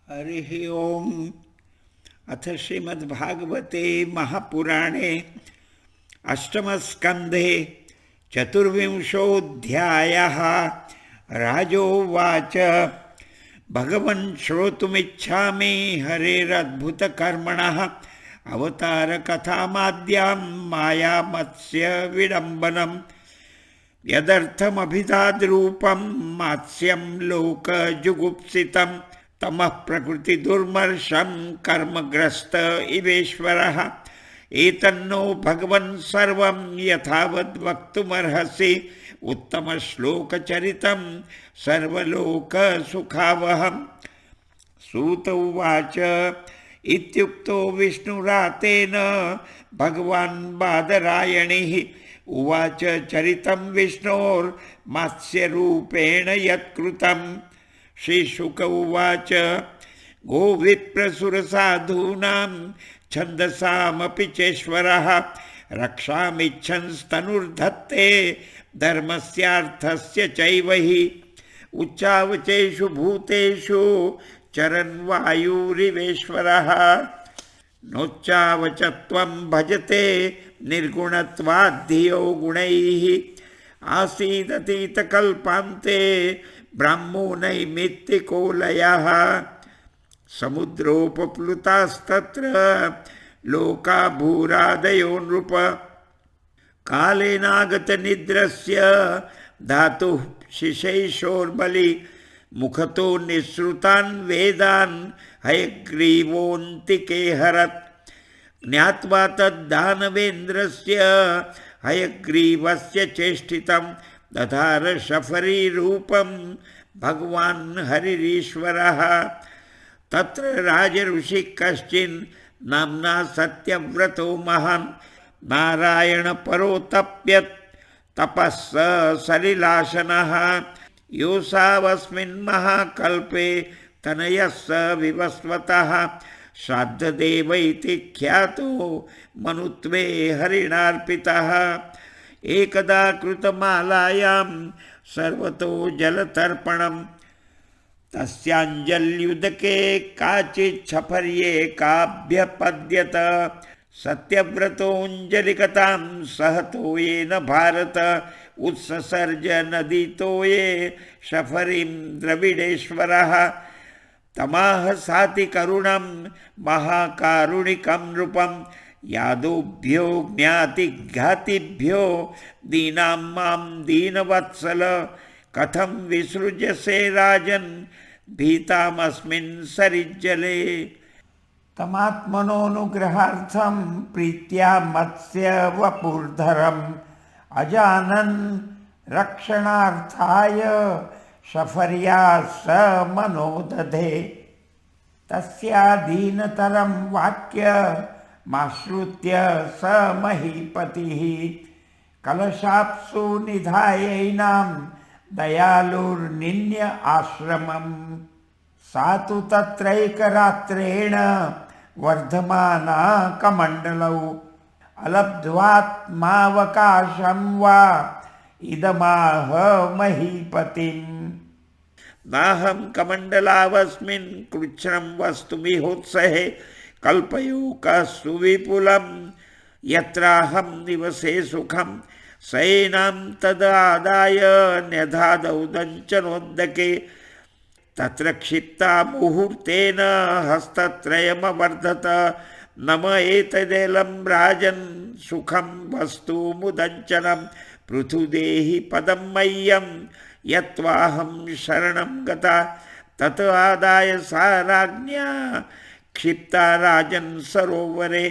हरिः ओम्। अथ श्रीमद्भागवते महापुराणे अष्टमस्कन्धे चतुर्विंशोऽध्यायः। राजोवाच भगवन् श्रोतुमिच्छामि हरेरद्भुतकर्मणः अवतारकथामाद्यां मायामत्स्य विडम्बनम् यदर्थमभिधाद्रूपं मात्स्यं लोकजुगुप्सितं तमः प्रकृति दुर्मर्षं कर्मग्रस्त इवेश्वरः। एतन्नो भगवन् सर्वं यथावद् वक्तुमर्हसि उत्तमश्लोकचरितं सर्वलोकसुखावहम्। सूत उवाच इत्युक्तो विष्णुरातेन भगवान् बादरायणिः उवाच चरितं विष्णोर्मात्स्यरूपेण यत्कृतम्। श्रीशुक उवाच गोविप्रसुरसाधूनां छन्दसामपि चेश्वरः रक्षामिच्छंस्तनुर्धत्ते धर्मस्यार्थस्य चैव हि उच्चावचेषु भूतेषु चरन् वायुरिवेश्वरः नोच्चावचत्वं भजते निर्गुणत्वाद्धियो गुणैः आसीदतीतकल्पान्ते ब्राह्मो नैमित्तिको लयः समुद्रोपप्लुतास्तत्र लोका भूरादयो नृप कालेनागतनिद्रस्य धातुः शिशैशोर्बलि मुखतो निःसृतान् वेदान् हयग्रीवोऽन्तिके हरत् ज्ञात्वा तद्दानवेन्द्रस्य हयग्रीवस्य चेष्टितं दधार शफरीरूपं भगवान् हरिरीश्वरः तत्र राजऋषिः कश्चिन् नाम्ना सत्यव्रतो महान् नारायणपरो तप्यत् तपः सलिलाशनः योऽसावस्मिन् महाकल्पे तनयः स विवस्वतः श्राद्धदेव इति ख्यातो मनुत्वे हरिणार्पितः एकदा कृतमालायां सर्वतो जलतर्पणं तस्याञ्जल्युदके काचिच्छफर्येकाभ्यपद्यत सत्यव्रतोऽञ्जलिकतां सहतो येन भारत उत्ससर्ज नदीतोये शफरीं द्रविडेश्वरः तमाह साति करुणं महाकारुणिकं नृपं यादोभ्यो ज्ञातिघातिभ्यो दीनां मां दीनवत्सल कथं विसृज्यसे राजन् भीतामस्मिन् सरिज्जले तमात्मनोऽनुग्रहार्थं प्रीत्या मत्स्य वपुर्धरम् अजानन् रक्षणार्थाय शफर्या स मनोदधे तस्यादीनतरं वाक्यमाश्रुत्य स महीपतिः कलशाप्सु निधायैनां दयालुर्निन्य आश्रमम् सा तु तत्रैकरात्रेण वर्धमाना कमण्डलौ अलब्ध्वात्मावकाशं वा इदमाह महीपतिम् नाहं कमण्डलावस्मिन् कृच्छ्रं वस्तुमिहोत्सहे कल्पयूकः सुविपुलं यत्राहं निवसे सुखं सैनां तदादाय न्यधादौ दञ्चनोद्दके तत्र क्षिप्ता मुहूर्तेन हस्तत्रयमवर्धत नम एतदेलं राजन् सुखं वस्तु मुदञ्चनं पृथुदेहि पदं मह्यं यत्त्वाहं शरणं गता तत आदाय सा राज्ञा क्षिप्ता राजन् सरोवरे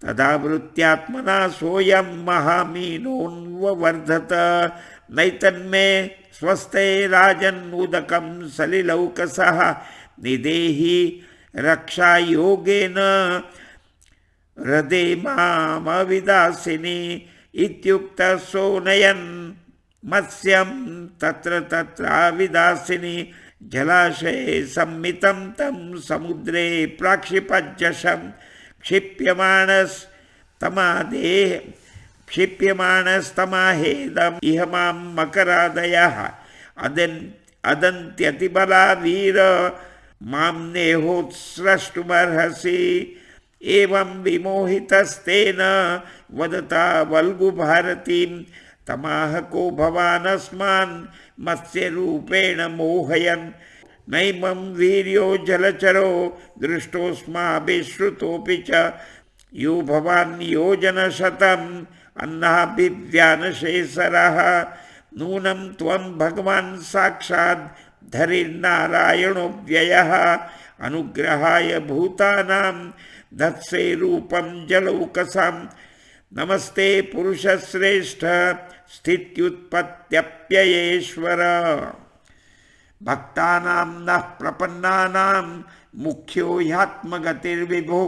तदावृत्यात्मना सोऽयं महामीनोऽन्ववर्धत नैतन्मे स्वस्ते राजन् उदकं सलिलौकसः निदेहि रक्षायोगेन हृदे मामविदासिनी इत्युक्तः सोऽनयन् मत्स्यं तत्र तत्राविदासिनी जलाशये सम्मितं तं समुद्रे प्राक्षिपज्जशं क्षिप्यमाणस्तमाहेदम् इह मां मकरादयः अदन्त्यतिबला वीर मां नेहोत्स्रष्टुमर्हसि एवं विमोहितस्तेन वदता वल्गुभारतीं तमाह को भवानस्मान् मत्स्यरूपेण मोहयन् नैमं वीर्यो जलचरो दृष्टोऽस्माभिश्रुतोऽपि च यो भवान् योजनशतम् अन्नाभिव्यानशेसरः नूनं त्वं भगवान् साक्षात् धरिर्नारायणो व्ययः अनुग्रहाय भूतानां धत्से रूपं जलौकसं नमस्ते पुरुषश्रेष्ठ स्थित्युत्पत्त्यप्ययेश्वर भक्तानां नः प्रपन्नानां मुख्यो ह्यात्मगतिर्विभो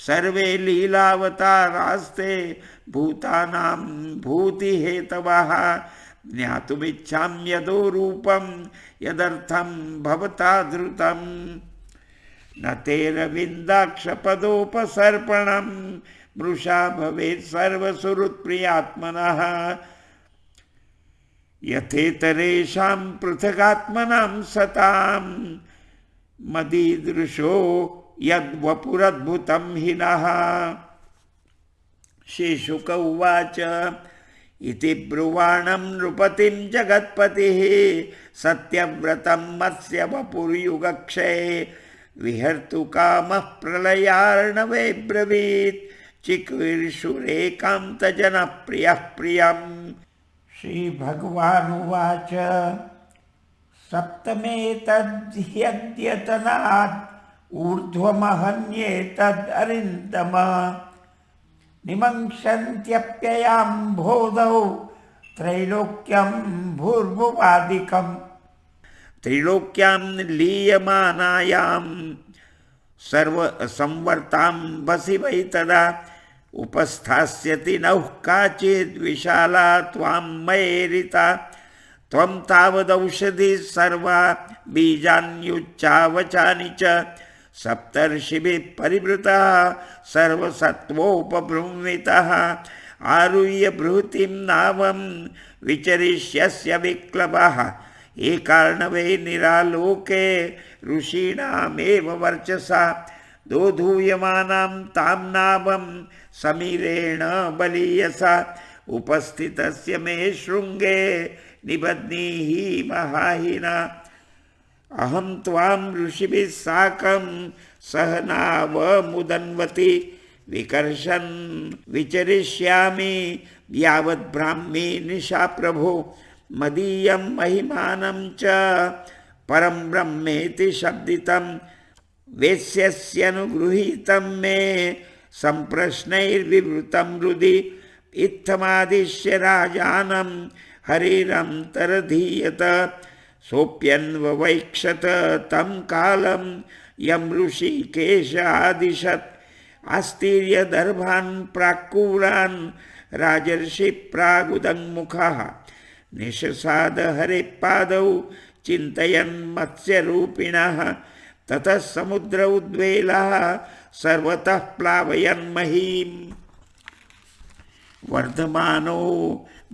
सर्वे लीलावतारास्ते भूतानां भूतिहेतवः ज्ञातुमिच्छाम्यदो रूपं यदर्थं भवता धृतं न तेरविन्दाक्षपदोपसर्पणं मृषा भवेत् सर्वसुहृत्प्रियात्मनः यथेतरेषां पृथगात्मनां सतां मदीदृशो यद्वपुरद्भुतं हि नः। श्रीशुक उवाच इति ब्रुवाणं नृपतिं जगत्पतिः सत्यव्रतं मत्स्यवपुर्युगक्षये विहर्तु कामः प्रलयार्णवे ब्रवीत् चिकीर्षुरेकान्तजनः प्रियः प्रियम्। श्रीभगवानुवाच सप्तमेतद्ह्यद्यतनात् ऊर्ध्वमहन्येतदरिन्दम निमङ्क्षन्त्यप्ययाम्भोधौ त्रैलोक्यं भूर्भुवादिकम्। त्रिलोक्यां लीयमानायां सर्वसंवर्तां वसि वै तदा उपस्थास्यति नौः काचिद्विशाला त्वां मयेरिता त्वं तावदौषधिः सर्वा बीजान्युच्चावचानि च सप्तर्षिभिः परिवृतः सर्वसत्त्वोपबृंहितः आरुह्य बृहतीं नावं विचरिष्यस्य विक्लवः एकार्णवे निरालोके ऋषीणामेव वर्चसा दोधूयमानां तां नावं समीरेण बलीयसा उपस्थितस्य मे शृङ्गे निबध्नीः महाहिना अहं त्वां ऋषिभिः साकं सह नावमुदन्वति विकर्षन् विचरिष्यामि यावत् ब्राह्मी निशा प्रभो मदीयं महिमानं च परं ब्रह्मेति शब्दितं वेश्यस्यनुगृहीतं मे सम्प्रश्नैर्विवृतं हृदि इत्थमादिश्य राजानं हरिरन्तरधीयत सोऽप्यन्ववैक्षत तं कालं यं ऋषिकेशादिशत् आस्तीर्य दर्भान् प्राक्कूरान् राजर्षि प्रागुदङ्मुखः निशसाद हरिपादौ चिन्तयन् मत्स्यरूपिणः ततः समुद्र उद्वेलः सर्वतः प्लावयन् महीम् वर्धमानो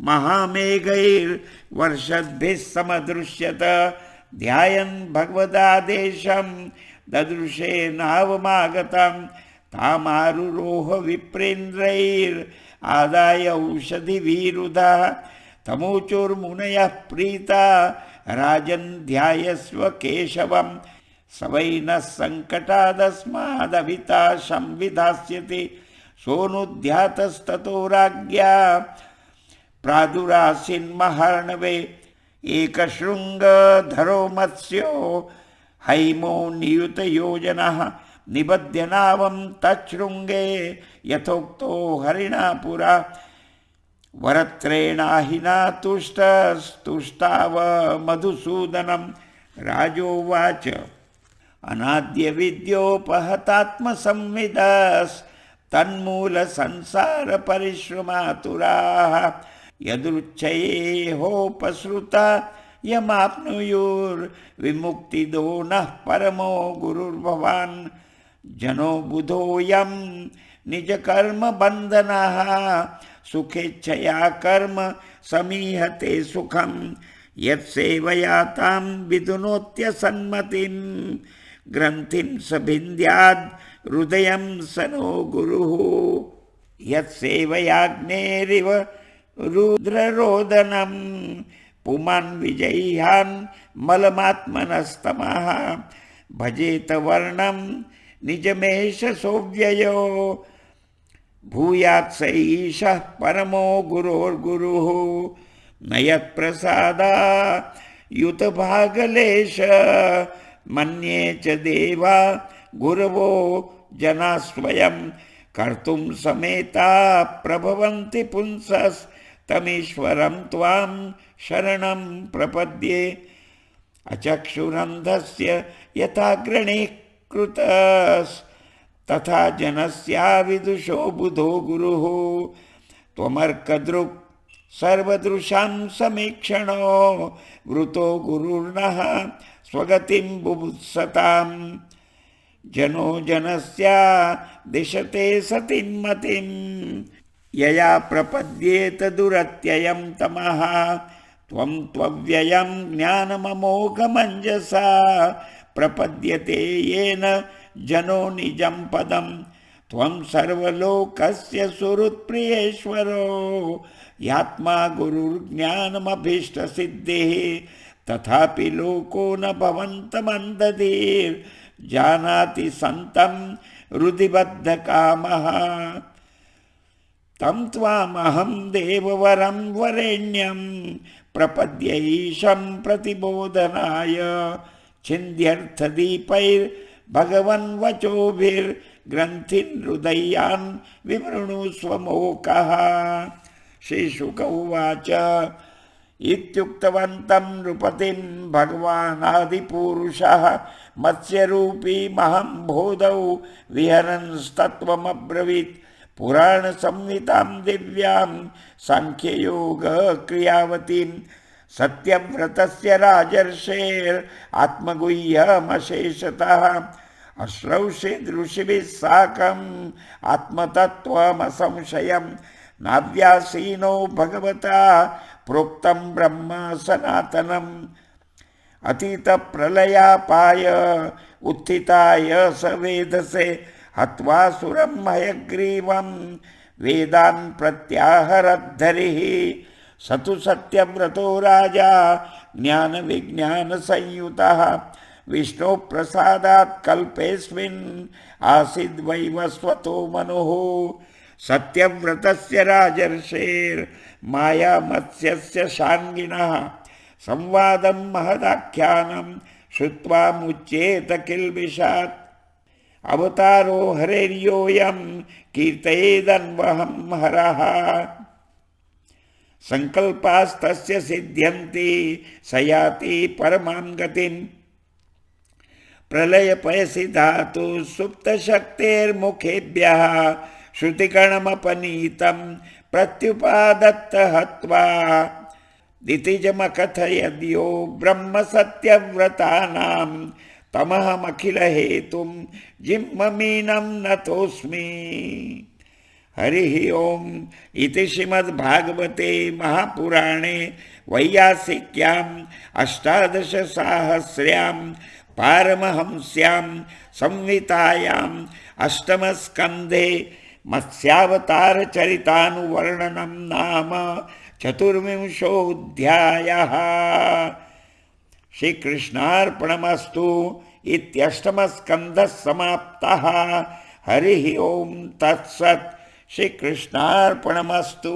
महामेघैर्वर्षद्भिः समदृश्यत ध्यायन् भगवदादेशं ददृशे नावमागतं तामारुरोह विप्रेन्द्रैरादाय औषधिभिरुधः तमोचुर्मुनयः प्रीता राजन् ध्यायस्व केशवं स वै नः सङ्कटादस्मादभिता संविधास्यति सोऽनुध्यातस्ततो राज्ञा प्रादुरासीन्महार्णवे एकशृङ्गधरो मत्स्यो हैमो नियुतयोजनः निबध्य नावं तच्छृङ्गे यथोक्तो हरिणा पुरा वरत्रेणाहिना तुष्टस्तुष्टाव मधुसूदनं राजोवाच अनाद्य विद्योपहतात्मसंविदस्तन्मूल संसार परिश्रमातुराः यदृच्छयेहोपसृता यमाप्नुयुर्विमुक्तिदो नः परमो गुरुर्भवान् जनो बुधोऽयं निजकर्म बन्धनः सुखेच्छया कर्म समीहते सुखं यत्सेवया तां विधुनोत्यसन्मतिं ग्रन्थिं सभिन्द्याद् हृदयं स नो गुरुः यत्सेवयाग्नेरिव रुद्ररोदनं पुमान् विजह्यान् मलमात्मनस्तमः भजेत वर्णं निजमेष सोऽव्ययो भूयात् स ईशः परमो गुरोर्गुरुः न यत्प्रसादायुतभागलेश मन्ये च देवा गुरवो जना स्वयं कर्तुं समेता प्रभवन्ति पुंसस्तमीश्वरं त्वां शरणं प्रपद्ये अचक्षुरन्धस्य यथाग्रणीः कृतस्तथा जनस्याविदुषो बुधो गुरुः त्वमर्कदृक् सर्वदृशां समीक्षणो वृतो गुरुर्नः स्वगतिं बुभुत्सताम् जनो जनस्य दिशते सतिं मतिं यया प्रपद्येत दुरत्ययं तमः त्वं त्वव्ययं ज्ञानममोघमञ्जसा प्रपद्यते येन जनो निजं पदं त्वं सर्वलोकस्य सुहृत्प्रियेश्वरो यात्मा गुरुर्ज्ञानमभीष्टसिद्धिः तथापि लोको न भवन्तमन्दधीर्जानाति सन्तं हृदिबद्धकामः तं त्वामहं देववरं वरेण्यं प्रपद्यैशं प्रतिबोधनाय छिन्द्यर्थदीपैर्भगवन्वचोभिर्ग्रन्थिन् हृदयान् विवृणुस्व मोकः श्रीशुक उवाच इत्युक्तवन्तं नृपतिं भगवानादिपुरुषः मत्स्यरूपी महम्बोधौ विहरन्स्तत्त्वमब्रवीत् पुराणसंहितां दिव्यां साङ्ख्ययोगक्रियावतीं सत्यव्रतस्य राजर्षेरात्मगुह्यमशेषतः अश्रौषिदृषिभिः साकम् आत्मतत्त्वमसंशयं नाव्यासीनो भगवता प्रोक्तं ब्रह्म सनातनम् अतीतप्रलयापाय उत्थिताय स वेधसे हत्वासुरं हयग्रीवं वेदान् प्रत्याहरद्धरिः स तु सत्यव्रतो राजा ज्ञानविज्ञानसंयुतः विष्णुप्रसादात् कल्पेऽस्मिन् आसीद्वैवस्वतो मनुः सत्यव्रतस्य राजर्षेर्मायामत्स्यस्य शार्ङ्गिणः संवादं महदाख्यानं श्रुत्वा मुच्येत किल्बिषात् अवतारो हरेर्योऽयं कीर्तयेदन्वहं हरः संकल्पास्तस्य सिद्ध्यन्ति स याति परमां गतिं प्रलयपयसि धातु सुप्तशक्तेर्मुखेभ्यः श्रुतिकणमपनीतं प्रत्युपादत्त हत्वा दितिजमकथयद्यो ब्रह्म सत्यव्रतानां तमहमखिलहेतुं जिह्ममीनं नतोऽस्मि। हरिः ओम् इति श्रीमद्भागवते महापुराणे वैयासिक्याम् अष्टादशसाहस्र्यां पारमहंस्यां संहितायाम् अष्टमस्कन्धे मत्स्यावतारचरितानुवर्णनं नाम चतुर्विंशोऽध्यायः। श्रीकृष्णार्पणमस्तु इत्यष्टमस्कन्धः समाप्तः। हरिः ओम् तत्सत्। श्रीकृष्णार्पणमस्तु।